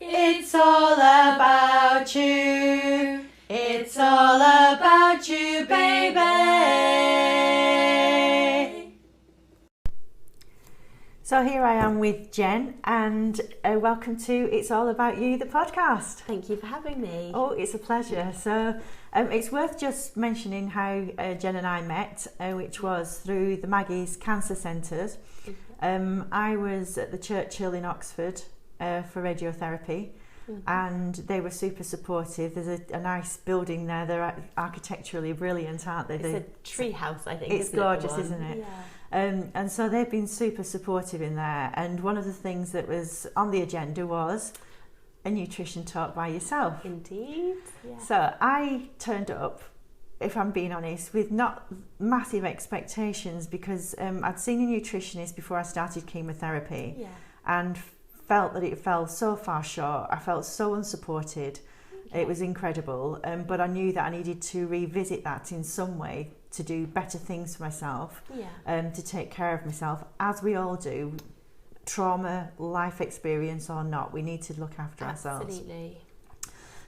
It's all about you. It's all about you, baby. So here I am with Jen, and welcome to It's All About You, the podcast. Thank you for having me. Oh, it's a pleasure. So it's worth just mentioning how Jen and I met, which was through the Maggie's Cancer Centres. I was at the Churchill in Oxford for radiotherapy, and they were super supportive. There's a nice building there. They're architecturally brilliant, aren't they? It's a tree house, I think. It's gorgeous, isn't it? Yeah. And so they've been super supportive in there. And one of the things that was on the agenda was a nutrition talk by yourself. Indeed. Yeah. So I turned up, if I'm being honest, with not massive expectations, because I'd seen a nutritionist before I started chemotherapy, and felt that it fell so far short. I felt so unsupported. Okay. It was incredible, but I knew that I needed to revisit that in some way to do better things for myself, to take care of myself, as we all do, trauma, life experience or not. We need to look after ourselves. Absolutely.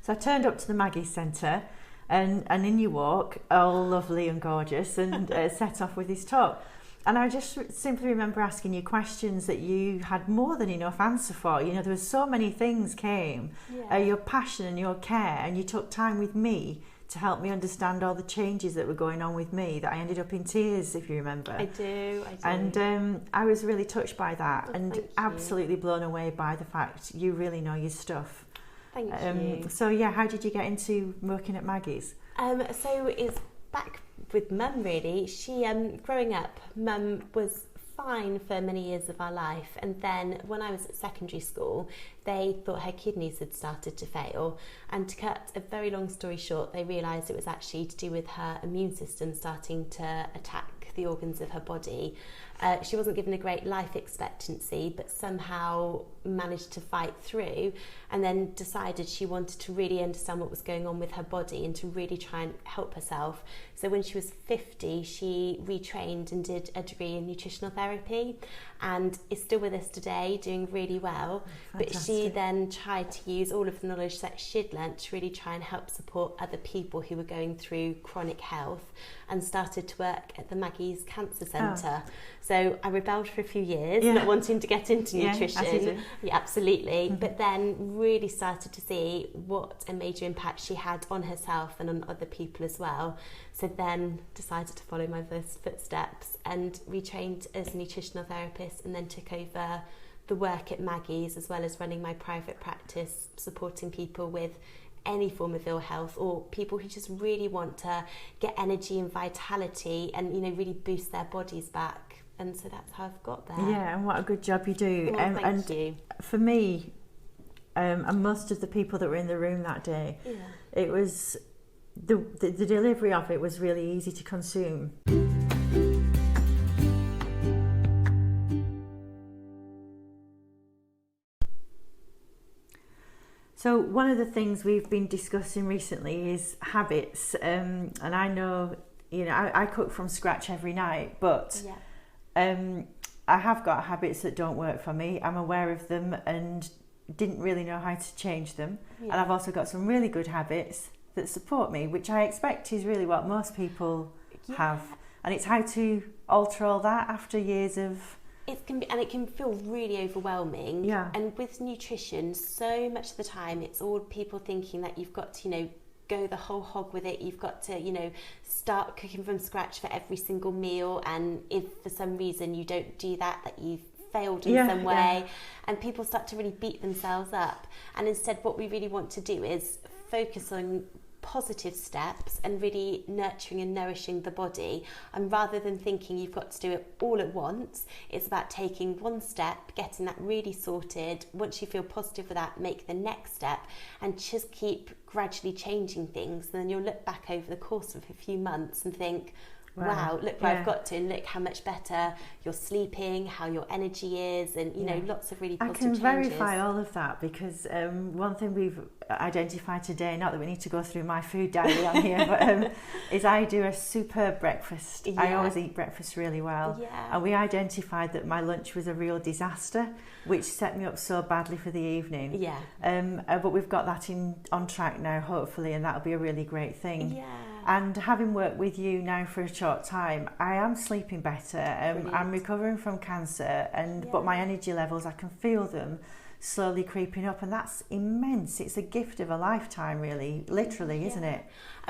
So I turned up to the Maggie Centre, and in you walk, all lovely and gorgeous, and set off with this talk. And I just simply remember asking you questions that you had more than enough answer for. You know, there was so many things came, your passion and your care, and you took time with me to help me understand all the changes that were going on with me, that I ended up in tears, if you remember. I do. And I was really touched by that, and absolutely blown away by the fact you really know your stuff. Thank you. So yeah, how did you get into working at Maggie's? So it's back with Mum, really. She, growing up, Mum was fine for many years of our life, and then when I was at secondary school, they thought her kidneys had started to fail, and to cut a very long story short, they realised it was actually to do with her immune system starting to attack the organs of her body. She wasn't given a great life expectancy, but somehow managed to fight through, and then decided she wanted to really understand what was going on with her body and to really try and help herself. So when she was 50, she retrained and did a degree in nutritional therapy, and is still with us today, doing really well. Fantastic. But she then tried to use all of the knowledge that she'd learnt to really try and help support other people who were going through chronic health, and started to work at the Maggie's Cancer Centre. So I rebelled for a few years, not wanting to get into nutrition. As you do. Yeah, absolutely. But then really started to see what a major impact she had on herself and on other people as well. So then decided to follow my first footsteps and retrained as a nutritional therapist, and then took over the work at Maggie's, as well as running my private practice, supporting people with any form of ill health, or people who just really want to get energy and vitality and, you know, really boost their bodies back. And so that's how I've got there. Yeah, and what a good job you do. Well, thank you. For me, and most of the people that were in the room that day, it was the delivery of it was really easy to consume. So one of the things we've been discussing recently is habits, and I know, you know, I cook from scratch every night, but I have got habits that don't work for me. I'm aware of them and didn't really know how to change them. And I've also got some really good habits that support me, which I expect is really what most people have. And it's how to alter all that after years of... It can feel really overwhelming. Yeah. And with nutrition, so much of the time, it's all people thinking that you've got to, you know, go the whole hog with it. You've got to, you know, start cooking from scratch for every single meal. And if for some reason you don't do that, that you've failed in some way. And people start to really beat themselves up. And instead, what we really want to do is focus on positive steps and really nurturing and nourishing the body. And rather than thinking you've got to do it all at once, it's about taking one step, getting that really sorted. Once you feel positive for that, make the next step, and just keep gradually changing things. And then you'll look back over the course of a few months and think, wow, look where I've got to, and look how much better you're sleeping, how your energy is, and you know, lots of really positive changes. I can verify all of that because one thing we've identified today, not that we need to go through my food diary on here, but is I do a superb breakfast. I always eat breakfast really well, and we identified that my lunch was a real disaster, which set me up so badly for the evening. But we've got that on track now, hopefully, and that'll be a really great thing. And having worked with you now for a short time, I am sleeping better. I'm recovering from cancer, but my energy levels, I can feel them slowly creeping up, and that's immense. It's a gift of a lifetime, really, literally, isn't it?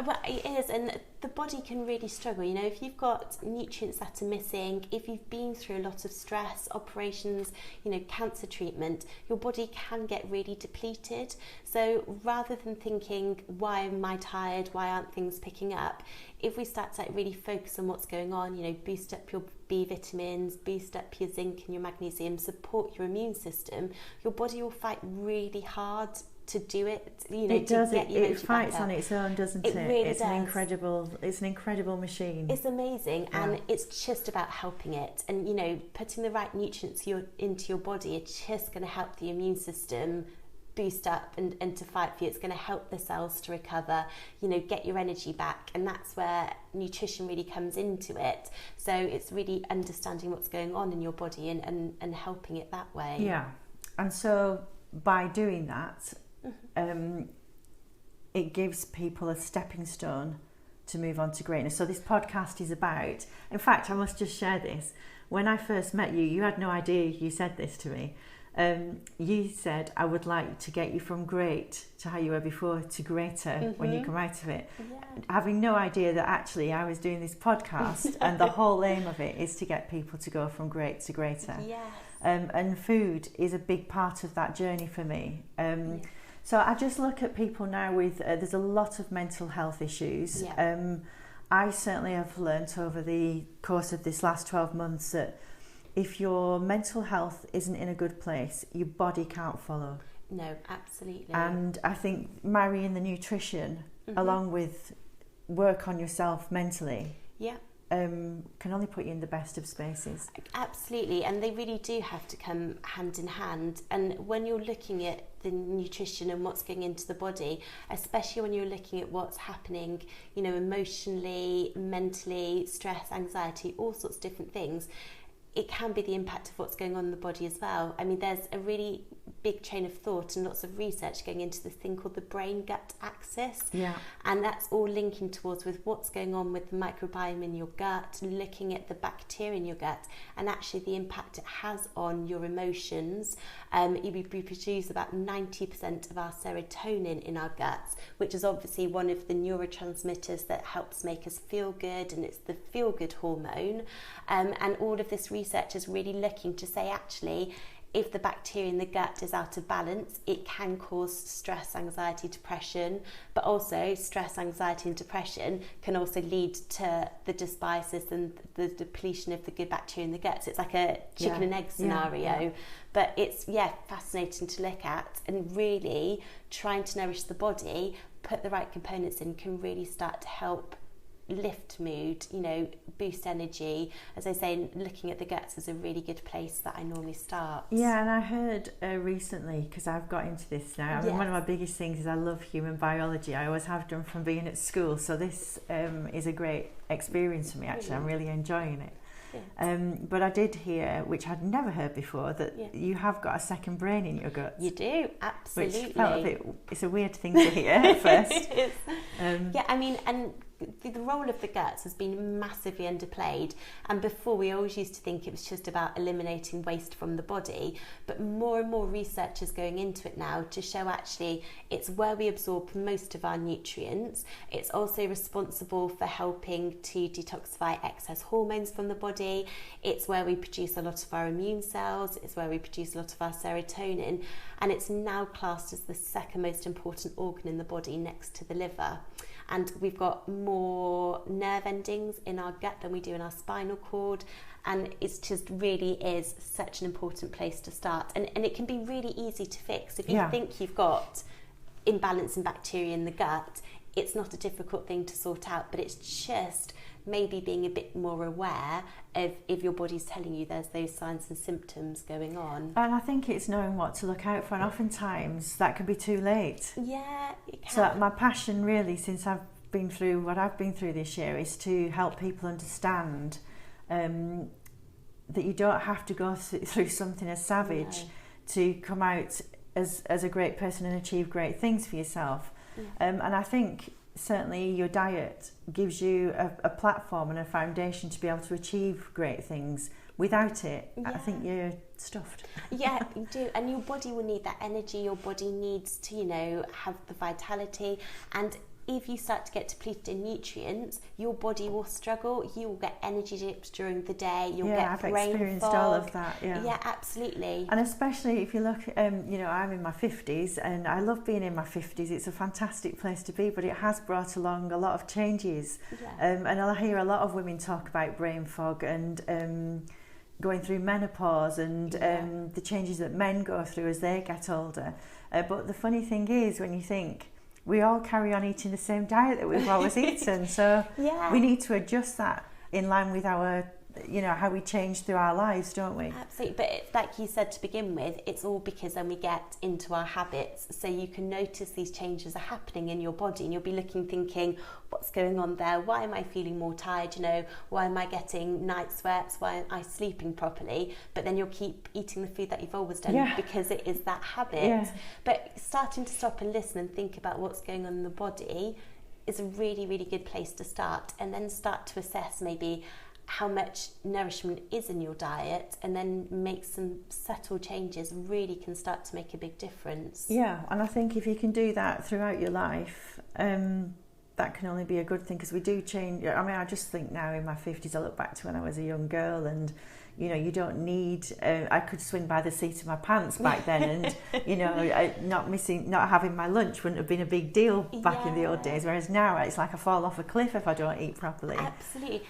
Well, it is, and the body can really struggle. You know, if you've got nutrients that are missing, if you've been through a lot of stress, operations, you know, cancer treatment, your body can get really depleted. So rather than thinking, why am I tired, why aren't things picking up, if we start to really focus on what's going on, you know, boost up your B vitamins, boost up your zinc and your magnesium, support your immune system, your body will fight really hard to do it. You know, it does. It fights better on its own, doesn't it? Really it's does. It's an incredible machine. It's amazing, and it's just about helping it. And you know, putting the right nutrients into your body, it's just going to help the immune system boost up and to fight for you. It's going to help the cells to recover, you know, get your energy back, and that's where nutrition really comes into it. So it's really understanding what's going on in your body and helping it that way. Yeah, and so by doing that, it gives people a stepping stone to move on to greatness. So this podcast is about, in fact, I must just share this. When I first met you, you had no idea you said this to me. You said, I would like to get you from great to how you were before to greater when you come out of it. Having no idea that actually I was doing this podcast and the whole aim of it is to get people to go from great to greater. And food is a big part of that journey for me. So I just look at people now with, there's a lot of mental health issues. I certainly have learnt over the course of this last 12 months that if your mental health isn't in a good place, your body can't follow. No, absolutely. And I think marrying the nutrition along with work on yourself mentally can only put you in the best of spaces. Absolutely, and they really do have to come hand in hand. And when you're looking at the nutrition and what's going into the body, especially when you're looking at what's happening, you know, emotionally, mentally, stress, anxiety, all sorts of different things, it can be the impact of what's going on in the body as well. I mean, there's a really big chain of thought and lots of research going into this thing called the brain-gut axis. And that's all linking towards with what's going on with the microbiome in your gut, looking at the bacteria in your gut, and actually the impact it has on your emotions. We produce about 90% of our serotonin in our guts, which is obviously one of the neurotransmitters that helps make us feel good, and it's the feel-good hormone. And all of this research is really looking to say, actually, if the bacteria in the gut is out of balance, it can cause stress, anxiety, depression, but also stress, anxiety and depression can also lead to the dysbiosis and the depletion of the good bacteria in the gut. So it's like a chicken and egg scenario, but it's fascinating to look at, and really trying to nourish the body, put the right components in, can really start to help lift mood, you know, boost energy. As I say, looking at the guts is a really good place that I normally start. Yeah, and I heard recently, because I've got into this now, I mean, one of my biggest things is I love human biology. I always have done from being at school, so this is a great experience for me, actually. I'm really enjoying it. But I did hear, which I'd never heard before, that you have got a second brain in your gut. You do, absolutely. Which felt a bit, it's a weird thing to hear at first. It is. I mean, and the role of the guts has been massively underplayed, and before we always used to think it was just about eliminating waste from the body, but more and more research is going into it now to show actually it's where we absorb most of our nutrients. It's also responsible for helping to detoxify excess hormones from the body. It's where we produce a lot of our immune cells. It's where we produce a lot of our serotonin, and it's now classed as the second most important organ in the body next to the liver. And we've got more nerve endings in our gut than we do in our spinal cord. And it's just really is such an important place to start. And it can be really easy to fix. If you think you've got imbalance in bacteria in the gut, it's not a difficult thing to sort out, but it's just maybe being a bit more aware of if your body's telling you there's those signs and symptoms going on. And I think it's knowing what to look out for, and oftentimes that can be too late. Yeah, it can. So my passion really, since I've been through what I've been through this year, is to help people understand that you don't have to go through something as savage to come out as a great person and achieve great things for yourself. And I think certainly your diet gives you a platform and a foundation to be able to achieve great things. Without it, I think you're stuffed. Yeah, you do. And your body will need that energy. Your body needs to, have the vitality. And if you start to get depleted in nutrients, your body will struggle. You will get energy dips during the day. You'll get I've brain experienced fog. all of that. Yeah, absolutely. And especially if you look, I'm in my 50s, and I love being in my 50s. It's a fantastic place to be, but it has brought along a lot of changes. And I hear a lot of women talk about brain fog and going through menopause and the changes that men go through as they get older. But the funny thing is, when you think, we all carry on eating the same diet that we've always eaten, so we need to adjust that in line with our, how we change through our lives, don't we? Absolutely, but it's like you said to begin with, it's all because then we get into our habits, so you can notice these changes are happening in your body, and you'll be thinking, what's going on there? Why am I feeling more tired? Why am I getting night sweats? Why am I sleeping properly? But then you'll keep eating the food that you've always done because it is that habit. But starting to stop and listen and think about what's going on in the body is a really, really good place to start, and then start to assess maybe how much nourishment is in your diet, and then make some subtle changes really can start to make a big difference. Yeah, and I think if you can do that throughout your life, that can only be a good thing, because we do change. I mean, I just think now in my 50s, I look back to when I was a young girl, and you don't need, I could swing by the seat of my pants back then, and not having my lunch wouldn't have been a big deal back in the old days, whereas now it's like I fall off a cliff if I don't eat properly. Absolutely.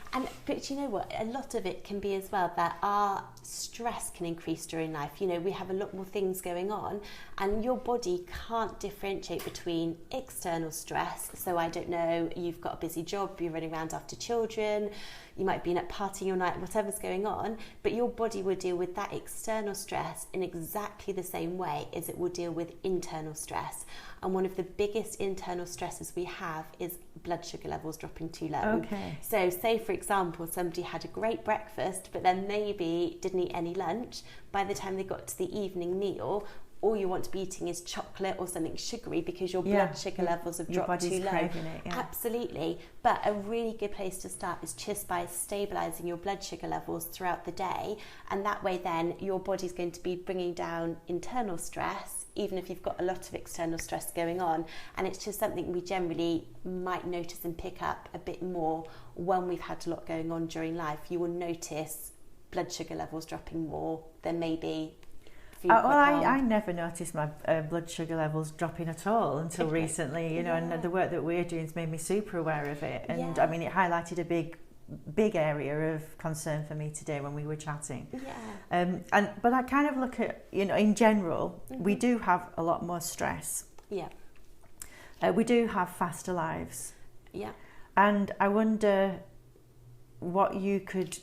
But you know what, a lot of it can be as well that our stress can increase during life. We have a lot more things going on, and your body can't differentiate between external stress. So I don't know, you've got a busy job, you're running around after children, you might be at partying all night, whatever's going on, but your body will deal with that external stress in exactly the same way as it will deal with internal stress. And one of the biggest internal stresses we have is blood sugar levels dropping too low. Okay. So say, for example, somebody had a great breakfast, but then maybe didn't eat any lunch. By the time they got to the evening meal, all you want to be eating is chocolate or something sugary because your blood sugar levels have dropped too low. Craving it, Absolutely. But a really good place to start is just by stabilising your blood sugar levels throughout the day. And that way then your body's going to be bringing down internal stress, even if you've got a lot of external stress going on. And it's just something we generally might notice and pick up a bit more when we've had a lot going on during life. You will notice blood sugar levels dropping more than maybe... I never noticed my blood sugar levels dropping at all until recently, and the work that we're doing has made me super aware of it. And I mean, it highlighted a big area of concern for me today when we were chatting. But I kind of look at, in general, we do have a lot more stress. We do have faster lives. And I wonder what you could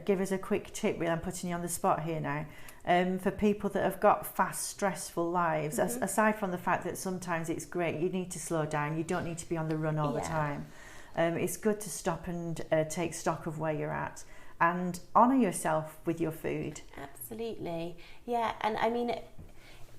give us a quick tip. Really, I'm putting you on the spot here now. For people that have got fast, stressful lives, aside from the fact that sometimes it's great, you need to slow down, you don't need to be on the run all the time. It's good to stop and take stock of where you're at and honour yourself with your food. Absolutely. Yeah, and I mean,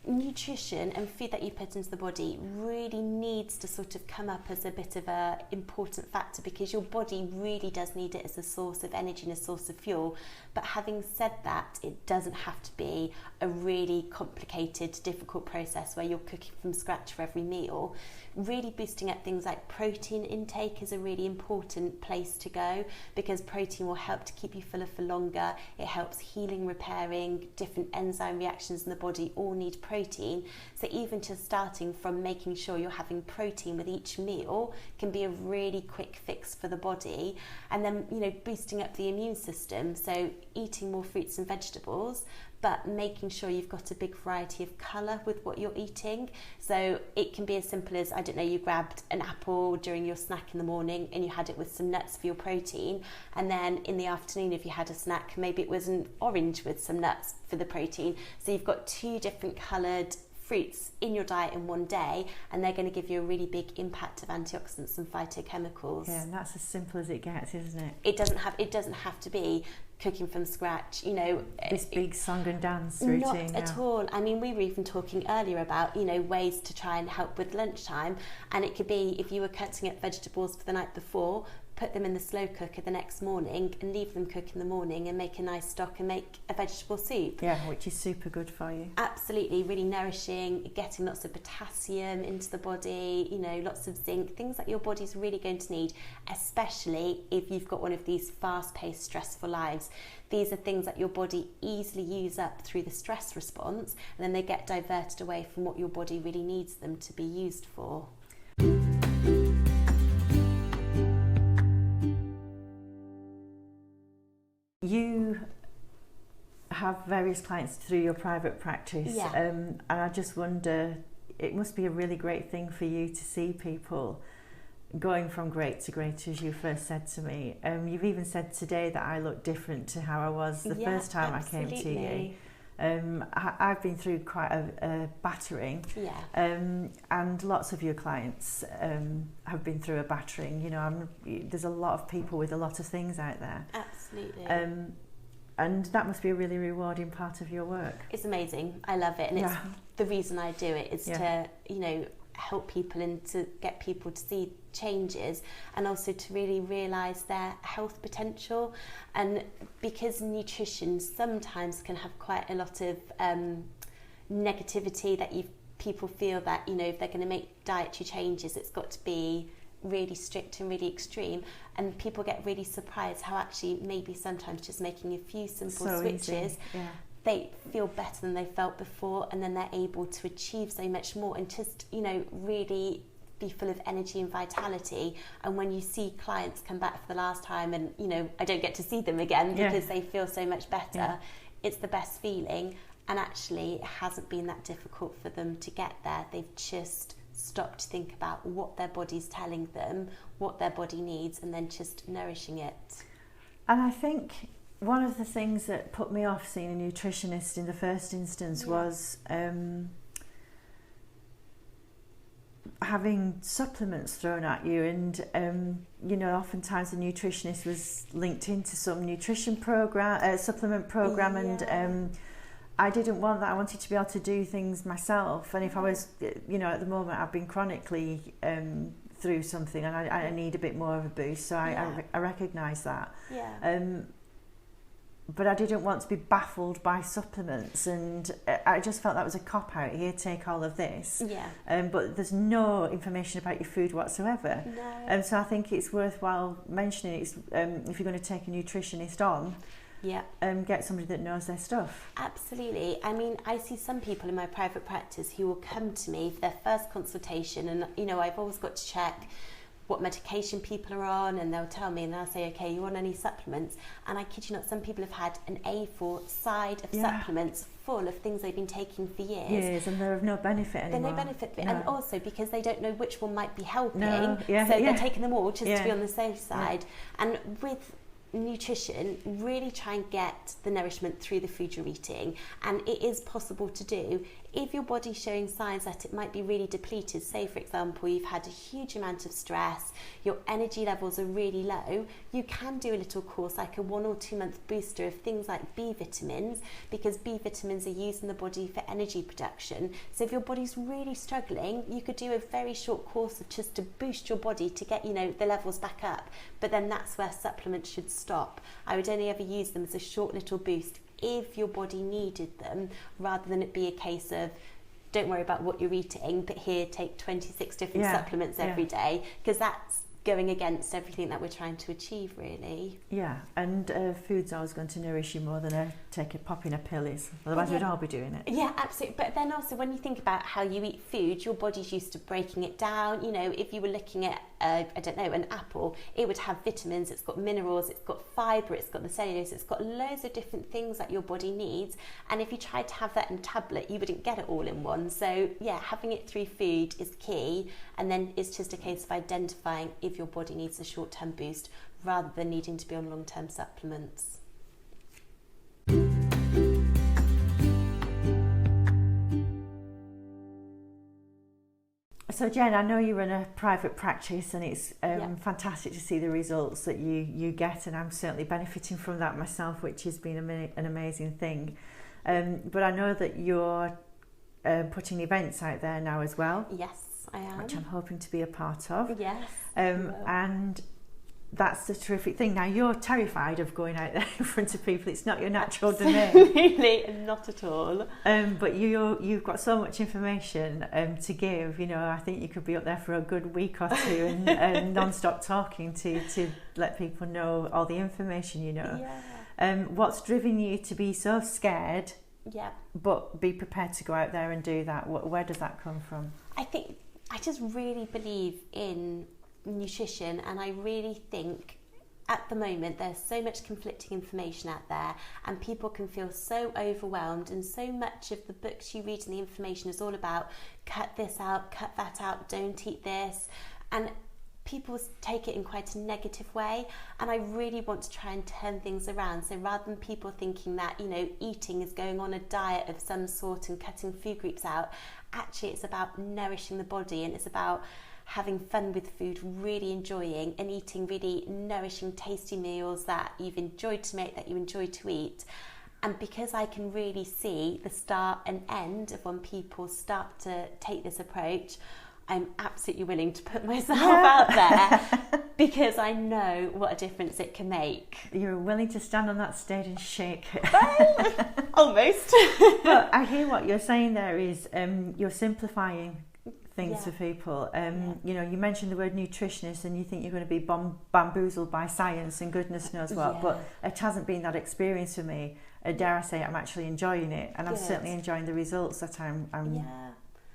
nutrition and food that you put into the body really needs to sort of come up as a bit of a important factor, because your body really does need it as a source of energy and a source of fuel. But having said that, it doesn't have to be a really complicated, difficult process where you're cooking from scratch for every meal. Really boosting up things like protein intake is a really important place to go, because protein will help to keep you fuller for longer. It helps healing, repairing, different enzyme reactions in the body all need protein. So even just starting from making sure you're having protein with each meal can be a really quick fix for the body. And then, boosting up the immune system. So eating more fruits and vegetables, but making sure you've got a big variety of colour with what you're eating. So it can be as simple as, I don't know, you grabbed an apple during your snack in the morning and you had it with some nuts for your protein, and then in the afternoon if you had a snack, maybe it was an orange with some nuts for the protein. So you've got 2 different coloured fruits in your diet in one day, and they're going to give you a really big impact of antioxidants and phytochemicals. Yeah, and that's as simple as it gets, isn't it? It doesn't have to be cooking from scratch, you know, this big song and dance routine. Not at all. I mean, we were even talking earlier about, you know, ways to try and help with lunchtime, and it could be if you were cutting up vegetables for the night before, put them in the slow cooker the next morning and leave them cook in the morning and make a nice stock and make a vegetable soup. Yeah, which is super good for you. Absolutely, really nourishing, getting lots of potassium into the body, you know, lots of zinc, things that your body's really going to need, especially if you've got one of these fast-paced, stressful lives. These are things that your body easily use up through the stress response, and then they get diverted away from what your body really needs them to be used for. You have various clients through your private practice, and I just wonder, it must be a really great thing for you to see people going from great to great, as you first said to me. You've even said today that I look different to how I was the first time absolutely. I came to you. I've been through quite a battering, and lots of your clients have been through a battering. You know, there's a lot of people with a lot of things out there. Absolutely. And that must be a really rewarding part of your work. It's amazing. I love it, and it's the reason I do it is to, you know, help people and to get people to see changes, and also to really realise their health potential. And because nutrition sometimes can have quite a lot of negativity, that people feel that, you know, if they're going to make dietary changes, it's got to be really strict and really extreme, and people get really surprised how actually maybe sometimes just making a few simple switches, they feel better than they felt before, and then they're able to achieve so much more and just, you know, really be full of energy and vitality. And when you see clients come back for the last time and, you know, I don't get to see them again because they feel so much better, it's the best feeling. And actually it hasn't been that difficult for them to get there. They've just stopped to think about what their body's telling them, what their body needs, and then just nourishing it. And I think one of the things that put me off seeing a nutritionist in the first instance was having supplements thrown at you, and you know, oftentimes the nutritionist was linked into some nutrition program, supplement program, and I didn't want that. I wanted to be able to do things myself, and if I was, you know, at the moment I've been chronically through something, and I need a bit more of a boost, so I recognise that. But I didn't want to be baffled by supplements, and I just felt that was a cop-out. Here, take all of this. But there's no information about your food whatsoever. So I think it's worthwhile mentioning it's, if you're going to take a nutritionist on, get somebody that knows their stuff. Absolutely. I mean, I see some people in my private practice who will come to me for their first consultation, and, you know, I've always got to check what medication people are on, and they'll tell me, and I'll say, okay, you want any supplements? And I kid you not, some people have had an A4 side of supplements full of things they've been taking for years. And they're of no benefit anymore. They're no benefit, and also because they don't know which one might be helping, so they're taking them all just to be on the safe side. And with nutrition, really try and get the nourishment through the food you're eating, and it is possible to do. If your body's showing signs that it might be really depleted, say for example you've had a huge amount of stress, your energy levels are really low, you can do a little course like a 1 or 2 month booster of things like B vitamins, because B vitamins are used in the body for energy production. So if your body's really struggling, you could do a very short course of just to boost your body to get, you know, the levels back up. But then that's where supplements should stop. I would only ever use them as a short little boost if your body needed them, rather than it be a case of, don't worry about what you're eating, but here, take 26 different supplements every day, because that's going against everything that we're trying to achieve, really. Yeah, and food's always going to nourish you more than popping a pill is. Otherwise, we'd all be doing it. Yeah, absolutely. But then also, when you think about how you eat food, your body's used to breaking it down. You know, if you were looking at, an apple, it would have vitamins, it's got minerals, it's got fibre, it's got the cellulose, it's got loads of different things that your body needs. And if you tried to have that in a tablet, you wouldn't get it all in one. So, yeah, having it through food is key. And then it's just a case of identifying if your body needs a short-term boost rather than needing to be on long-term supplements. So Jen, I know you run a private practice, and it's fantastic to see the results that you get, and I'm certainly benefiting from that myself, which has been an amazing thing. But I know that you're putting events out there now as well. Yes, I am. Which I'm hoping to be a part of. Yes. And that's the terrific thing. Now, you're terrified of going out there in front of people. It's not your natural domain. Absolutely, not at all. But you've got so much information to give. You know, I think you could be up there for a good week or two and non-stop talking to let people know all the information you know. Yeah. What's driven you to be so scared, but be prepared to go out there and do that? Where does that come from? I just really believe in nutrition, and I really think at the moment there's so much conflicting information out there, and people can feel so overwhelmed, and so much of the books you read and the information is all about cut this out, cut that out, don't eat this, and people take it in quite a negative way. And I really want to try and turn things around. So rather than people thinking that, you know, eating is going on a diet of some sort and cutting food groups out, actually it's about nourishing the body, and it's about having fun with food, really enjoying and eating really nourishing, tasty meals that you've enjoyed to make, that you enjoy to eat. And because I can really see the start and end of when people start to take this approach, I'm absolutely willing to put myself out there because I know what a difference it can make. You're willing to stand on that stage and shake it. Well, almost. But I hear what you're saying there is you're simplifying things for people. You know, you mentioned the word nutritionist, and you think you're going to be bamboozled by science and goodness knows what, but it hasn't been that experience for me. Dare I say, I'm actually enjoying it, and I'm certainly enjoying the results that I'm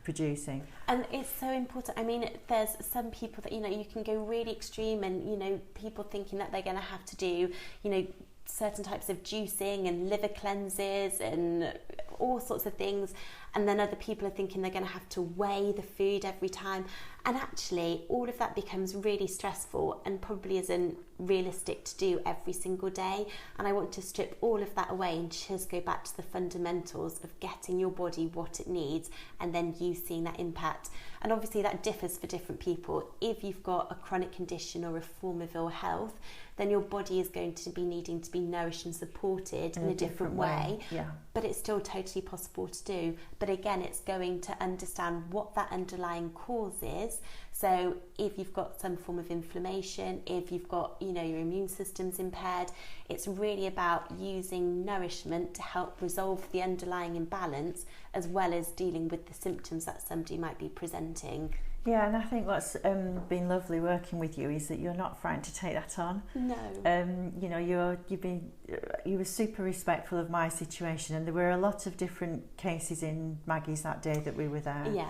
producing. And it's so important. I mean, there's some people that, you know, you can go really extreme, and, you know, people thinking that they're going to have to do, you know, certain types of juicing and liver cleanses and all sorts of things, and then other people are thinking they're going to have to weigh the food every time, and actually all of that becomes really stressful and probably isn't realistic to do every single day. And I want to strip all of that away and just go back to the fundamentals of getting your body what it needs, and then you seeing that impact. And obviously that differs for different people. If you've got a chronic condition or a form of ill health, then your body is going to be needing to be nourished and supported in a different way. But it's still totally possible to do. But again, it's going to understand what that underlying cause is. So if you've got some form of inflammation, if you've got, you know, your immune system's impaired, it's really about using nourishment to help resolve the underlying imbalance, as well as dealing with the symptoms that somebody might be presenting. Yeah, and I think what's been lovely working with you is that you're not frightened to take that on. No. You know, you were super respectful of my situation, and there were a lot of different cases in Maggie's that day that we were there.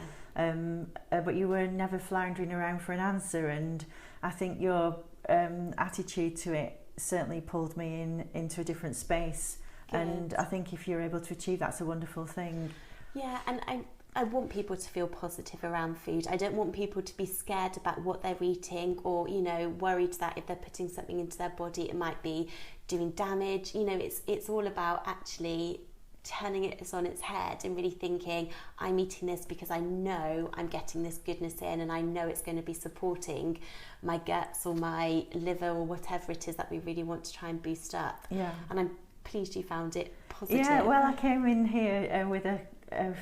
But you were never floundering around for an answer, and I think your attitude to it certainly pulled me into a different space. Good. And I think if you're able to achieve that, it's a wonderful thing. Yeah, and I want people to feel positive around food. I don't want people to be scared about what they're eating, or, you know, worried that if they're putting something into their body, it might be doing damage. You know, it's all about actually turning it on its head and really thinking, I'm eating this because I know I'm getting this goodness in, and I know it's going to be supporting my guts or my liver or whatever it is that we really want to try and boost up. Yeah. And I'm pleased you found it positive. Yeah, well, I came in here with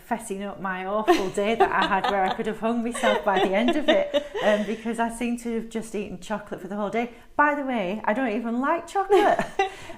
fessing up my awful day that I had, where I could have hung myself by the end of it, because I seemed to have just eaten chocolate for the whole day. By the way, I don't even like chocolate.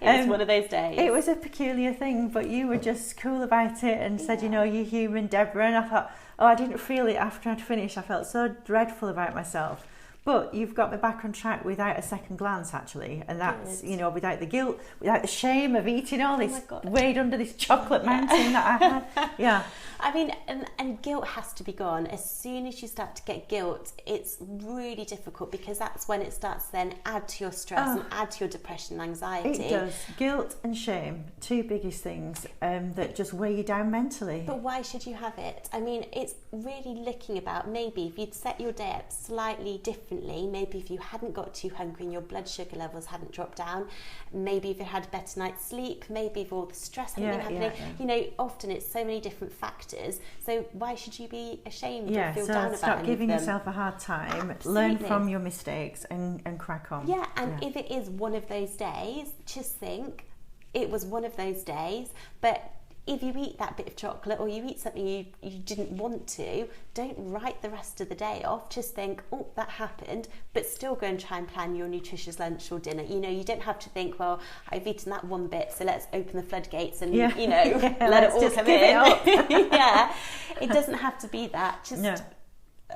It was one of those days. It was a peculiar thing, but you were just cool about it and said, you know, you're human, Deborah. And I thought, I didn't feel it after I'd finished. I felt so dreadful about myself. But you've got me back on track without a second glance, actually. And that's, you know, without the guilt, without the shame of eating all this, weighed under this chocolate mountain that I had. Yeah. I mean, and guilt has to be gone. As soon as you start to get guilt, it's really difficult, because that's when it starts to then add to your stress and add to your depression and anxiety. It does. Guilt and shame, two biggest things that just weigh you down mentally. But why should you have it? I mean, it's really looking about, maybe if you'd set your day up slightly differently, maybe if you hadn't got too hungry and your blood sugar levels hadn't dropped down, maybe if you had a better night's sleep, maybe if all the stress hadn't been happening. You know, often it's so many different factors. So why should you be ashamed or feel down about stop giving yourself a hard time. Absolutely. Learn from your mistakes and crack on. Yeah, and if it is one of those days, just think it was one of those days. But if you eat that bit of chocolate, or you eat something you didn't want to, don't write the rest of the day off. Just think, oh, that happened, but still go and try and plan your nutritious lunch or dinner. You know, you don't have to think, well, I've eaten that one bit, so let's open the floodgates and, you know, let it all come in. Yeah, it doesn't have to be that. Just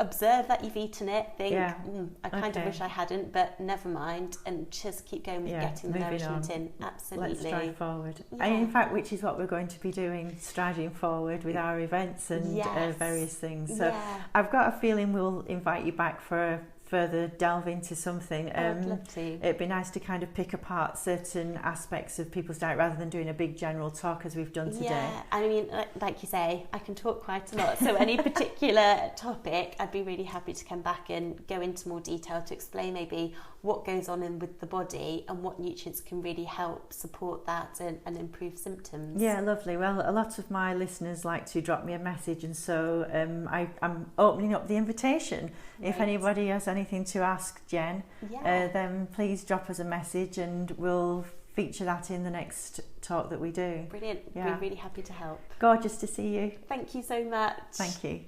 observe that you've eaten it, think, I kind of wish I hadn't, but never mind, and just keep going with getting the nourishment in. Absolutely. Let's drive forward. And in fact, which is what we're going to be doing, striding forward with our events and various things. So I've got a feeling we'll invite you back for a further delve into something. I'd love to. It'd be nice to kind of pick apart certain aspects of people's diet rather than doing a big general talk as we've done today. Yeah, I mean, like you say, I can talk quite a lot. So any particular topic, I'd be really happy to come back and go into more detail to explain maybe what goes on in with the body and what nutrients can really help support that and improve symptoms. Yeah, lovely. Well, a lot of my listeners like to drop me a message, and so I'm opening up the invitation. Right. If anybody has anything to ask Jen, then please drop us a message and we'll feature that in the next talk that we do. Brilliant. Yeah. We're really happy to help. Gorgeous to see you. Thank you so much. Thank you.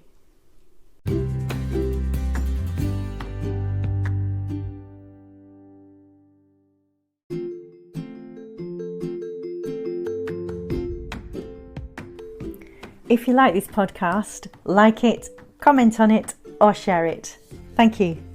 If you like this podcast, like it, comment on it, or share it. Thank you.